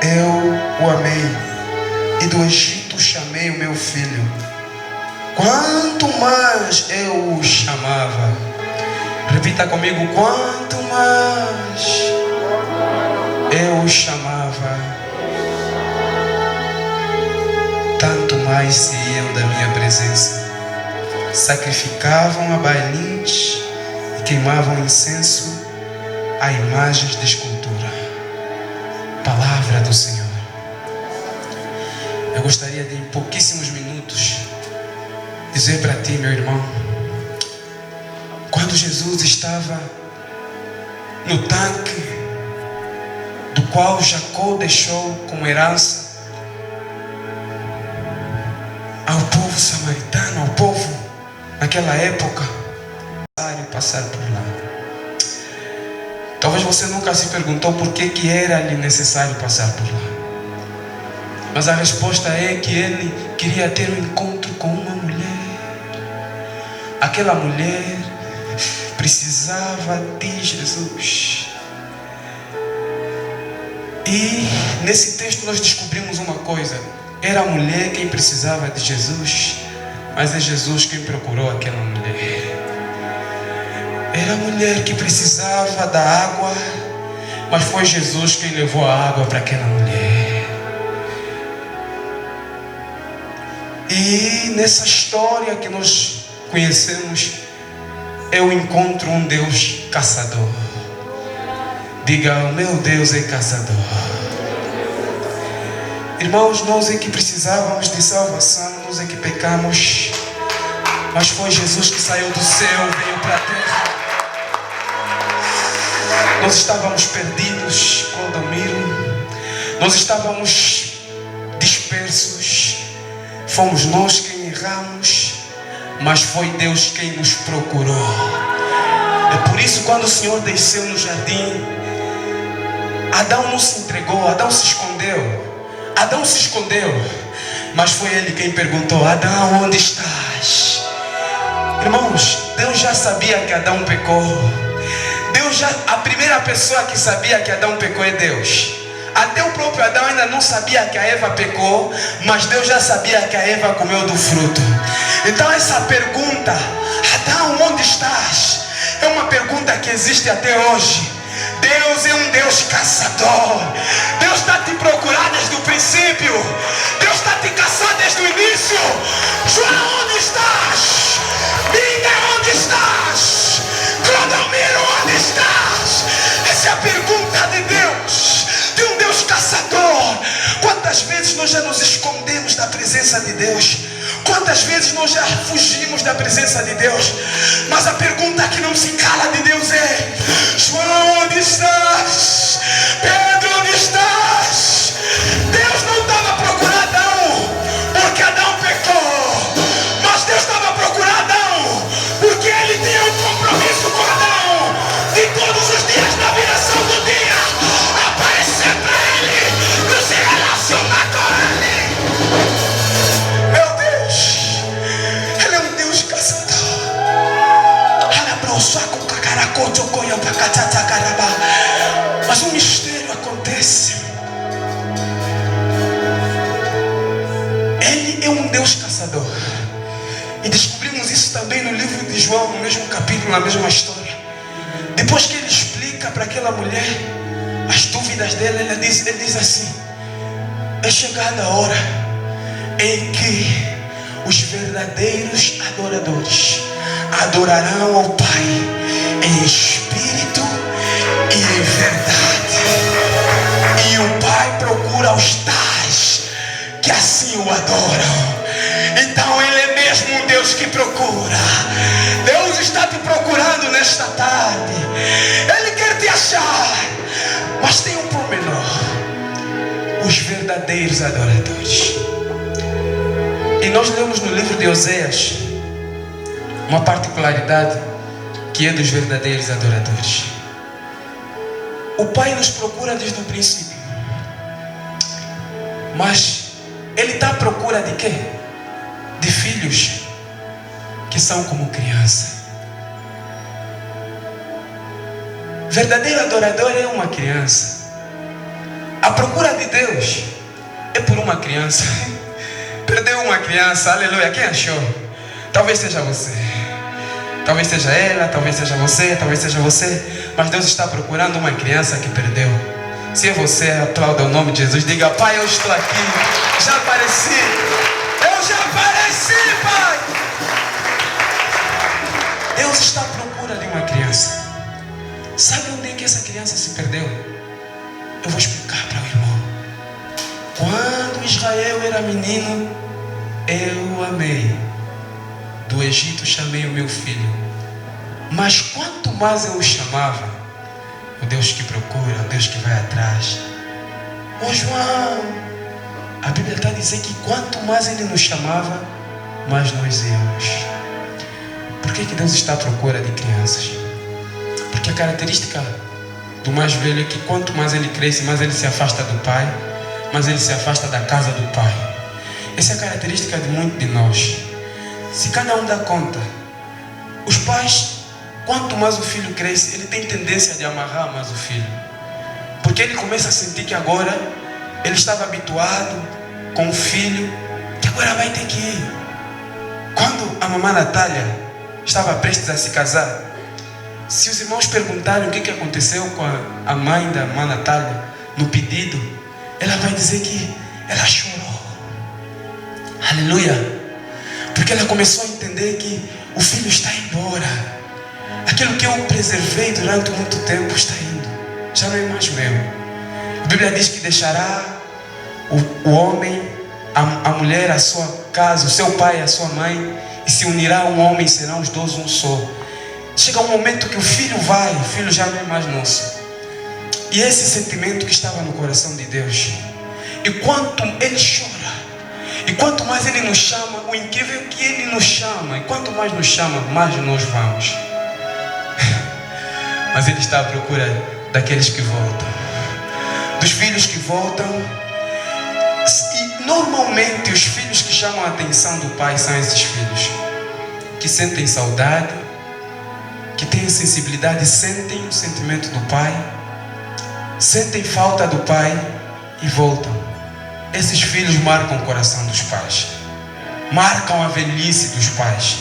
eu o amei, e do Egito chamei o meu filho. Quanto mais eu o chamava. Repita comigo: quanto mais eu o chamava, tanto mais se iam da minha presença. Sacrificavam a Baalins e queimavam incenso a imagens de escultura. Palavra do Senhor. Eu gostaria de, em pouquíssimos minutos, dizer para ti, meu irmão, quando Jesus estava no tanque, do qual Jacó deixou como herança ao povo samaritano, ao povo naquela época, passar por lá. Talvez você nunca se perguntou por que era-lhe necessário passar por lá. Mas a resposta é que ele queria ter um encontro com uma mulher. Aquela mulher precisava de Jesus. E nesse texto nós descobrimos uma coisa: era a mulher quem precisava de Jesus, mas é Jesus quem procurou aquela mulher. Era a mulher que precisava da água, mas foi Jesus quem levou a água para aquela mulher. E nessa história que nós conhecemos, eu encontro um Deus caçador. Diga: o meu Deus é caçador. Irmãos, nós é que precisávamos de salvação, nós é que pecamos, mas foi Jesus que saiu do céu, veio para a terra. Nós estávamos perdidos, Clodomiro. Nós estávamos dispersos. Fomos nós quem erramos, mas foi Deus quem nos procurou. É por isso, quando o Senhor desceu no jardim, Adão não se entregou, Adão se escondeu. Adão se escondeu, mas foi ele quem perguntou: Adão, onde estás? Irmãos, Deus já sabia que Adão pecou. A primeira pessoa que sabia que Adão pecou é Deus. Até o próprio Adão ainda não sabia que a Eva pecou, mas Deus já sabia que a Eva comeu do fruto. Então essa pergunta, Adão, onde estás? É uma pergunta que existe até hoje. Deus é um Deus caçador. Deus está te procurando desde o princípio. Deus está te caçando desde o início. João, onde estás? Minha, onde estás? Clodomiro, onde estás? Essa é a pergunta de Deus, de um Deus caçador. Quantas vezes nós já nos escondemos da presença de Deus? Quantas vezes nós já fugimos da presença de Deus? Mas a pergunta que não se cala de Deus é: João, onde estás? Pedro, onde estás? Deus não estava procurando Adão porque Adão pecou, mas Deus estava procurando Adão porque ele tinha um compromisso com Adão de todos os dias da viração do dia aparecer para ele, não se relacionar com ele. Meu Deus, ele é um Deus caçador. Mas um mistério acontece. Ele é um Deus caçador. E descobrimos isso também no livro de João, no mesmo capítulo, na mesma história. Depois que ele explica para aquela mulher as dúvidas dela, ele diz assim: é chegada a hora em que os verdadeiros adoradores adorarão ao Pai em espírito e em verdade. E o Pai procura os tais que assim o adoram. Então ele é mesmo um Deus que procura. Deus está te procurando nesta tarde. Ele quer te achar. Mas tem um pormenor: os verdadeiros adoradores. E nós lemos no livro de Oséias uma particularidade que é dos verdadeiros adoradores. O Pai nos procura desde o princípio, mas Ele está à procura de quê? De filhos que são como criança. Verdadeiro adorador é uma criança. A procura de Deus é por uma criança. Perdeu uma criança, aleluia. Quem achou? Talvez seja você, talvez seja ela, talvez seja você, talvez seja você. Mas Deus está procurando uma criança que perdeu. Se é você, aplauda o nome de Jesus. Diga: Pai, eu estou aqui, já apareci. Eu já apareci, Pai. Deus está à procura de uma criança. Sabe onde é que essa criança se perdeu? Eu vou explicar para o irmão. Quando Israel era menino, eu amei. Do Egito chamei o meu filho. Mas quanto mais eu o chamava, o Deus que procura, o Deus que vai atrás. Ô João, a Bíblia está dizendo que quanto mais Ele nos chamava, mais nós íamos. Por que Deus está à procura de crianças? Porque a característica do mais velho é que quanto mais ele cresce, mais ele se afasta do pai, mais ele se afasta da casa do pai. Essa é a característica de muitos de nós. Se cada um dá conta, os pais, quanto mais o filho cresce, ele tem tendência de amarrar mais o filho, porque ele começa a sentir que agora ele estava habituado com o filho, que agora vai ter que ir. Quando a mamãe Natália estava prestes a se casar, se os irmãos perguntarem o que aconteceu com a mãe da mamãe Natália no pedido, ela vai dizer que ela chorou. Aleluia. Porque ela começou a entender que o filho está embora. Aquilo que eu preservei durante muito tempo está indo, já não é mais meu. A Bíblia diz que deixará o homem, a mulher, a sua casa, o seu pai, a sua mãe, e se unirá a um homem, e serão os dois um só. Chega um momento que o filho vai, o filho já não é mais nosso. E esse sentimento que estava no coração de Deus, e quanto ele chora, e quanto mais ele nos chama, o incrível é que ele nos chama, e quanto mais nos chama, mais nós vamos. Mas ele está à procura daqueles que voltam, dos filhos que voltam. E normalmente os filhos que chamam a atenção do pai são esses filhos que sentem saudade, que têm sensibilidade, sentem o sentimento do pai, sentem falta do pai e voltam. Esses filhos marcam o coração dos pais, marcam a velhice dos pais.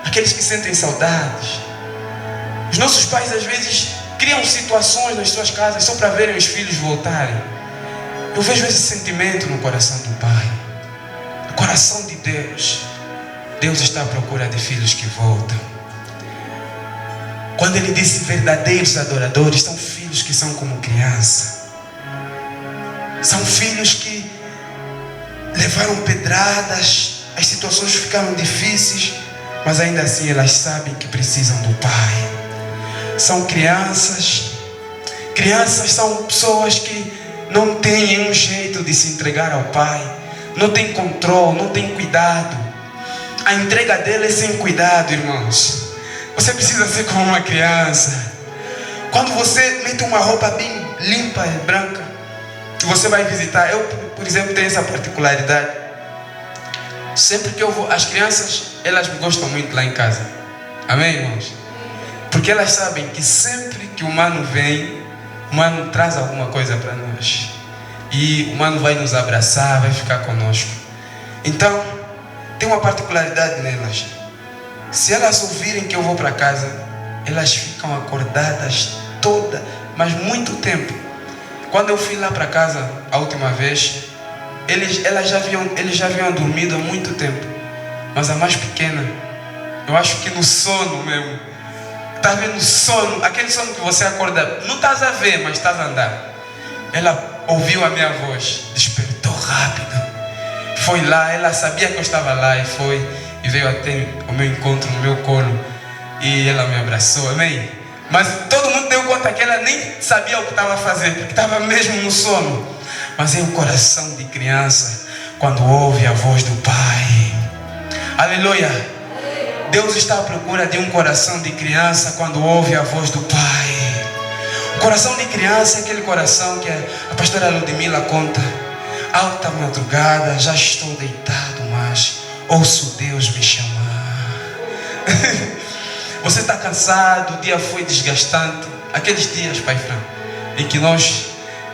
Aqueles que sentem saudades. Os nossos pais às vezes criam situações nas suas casas só para verem os filhos voltarem. Eu vejo esse sentimento no coração do pai, no coração de Deus. Deus está à procura de filhos que voltam. Quando ele disse verdadeiros adoradores, são filhos que são como criança. São filhos que levaram pedradas, as situações ficaram difíceis, mas ainda assim elas sabem que precisam do pai. São crianças. Crianças são pessoas que não têm um jeito de se entregar ao pai, não tem controle, não tem cuidado. A entrega dele é sem cuidado, irmãos. Você precisa ser como uma criança. Quando você mete uma roupa bem limpa e branca, que você vai visitar, eu, por exemplo, tenho essa particularidade. Sempre que eu vou, as crianças, elas me gostam muito lá em casa. Amém, irmãos? Porque elas sabem que sempre que o mano vem, o mano traz alguma coisa para nós. E o mano vai nos abraçar, vai ficar conosco. Então, tem uma particularidade nelas. Se elas ouvirem que eu vou para casa, elas ficam acordadas toda, mas muito tempo. Quando eu fui lá para casa a última vez, eles já haviam dormido há muito tempo. Mas a mais pequena, eu acho que no sono mesmo, está vendo sono, aquele sono que você acorda, não estás a ver, mas estás a andar. Ela ouviu a minha voz, despertou rápido, foi lá, ela sabia que eu estava lá e foi, e veio até o meu encontro, no meu colo, e ela me abraçou, amém? Mas todo mundo deu conta que ela nem sabia o que estava fazendo, porque estava mesmo no sono. Mas é o coração de criança quando ouve a voz do pai. Aleluia! Deus está à procura de um coração de criança quando ouve a voz do pai. O coração de criança é aquele coração que a pastora Ludmila conta. Alta madrugada, já estou deitado, mas ouço Deus me chamar. Você está cansado, o dia foi desgastante. Aqueles dias, Pai Fran, em que nós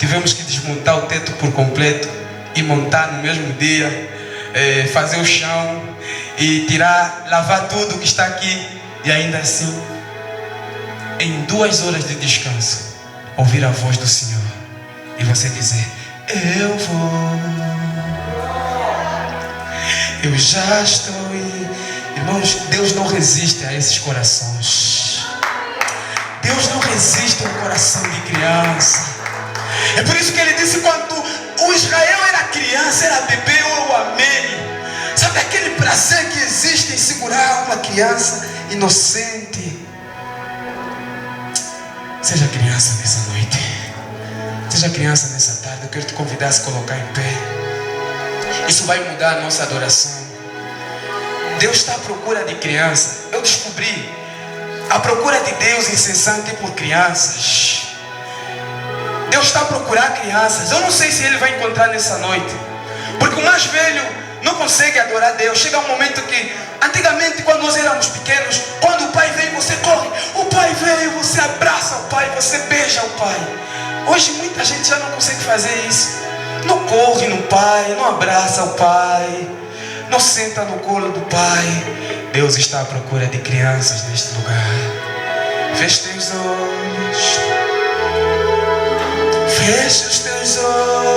tivemos que desmontar o teto por completo e montar no mesmo dia, fazer o chão e tirar, lavar tudo que está aqui. E ainda assim, em 2 horas de descanso, ouvir a voz do Senhor e você dizer: eu vou, eu já estou aí. Irmãos, Deus não resiste a esses corações. Deus não resiste a um coração de criança. É por isso que ele disse: quando o Israel era criança, era bebê, eu amei. Sabe aquele prazer que existe em segurar uma criança inocente? Seja criança nessa noite, seja criança nessa tarde. Eu quero te convidar a se colocar em pé. Isso vai mudar a nossa adoração. Deus está à procura de criança. Eu descobri a procura de Deus incessante por crianças. Deus está a procurar crianças. Eu não sei se Ele vai encontrar nessa noite, porque o mais velho não consegue adorar Deus. Chega um momento que, antigamente, quando nós éramos pequenos, quando o pai veio, você corre. O pai veio, você abraça o pai, você beija o pai. Hoje muita gente já não consegue fazer isso. Não corre no pai, não abraça o pai, não senta no colo do pai. Deus está à procura de crianças neste lugar. Feche teus olhos. Feche os teus olhos.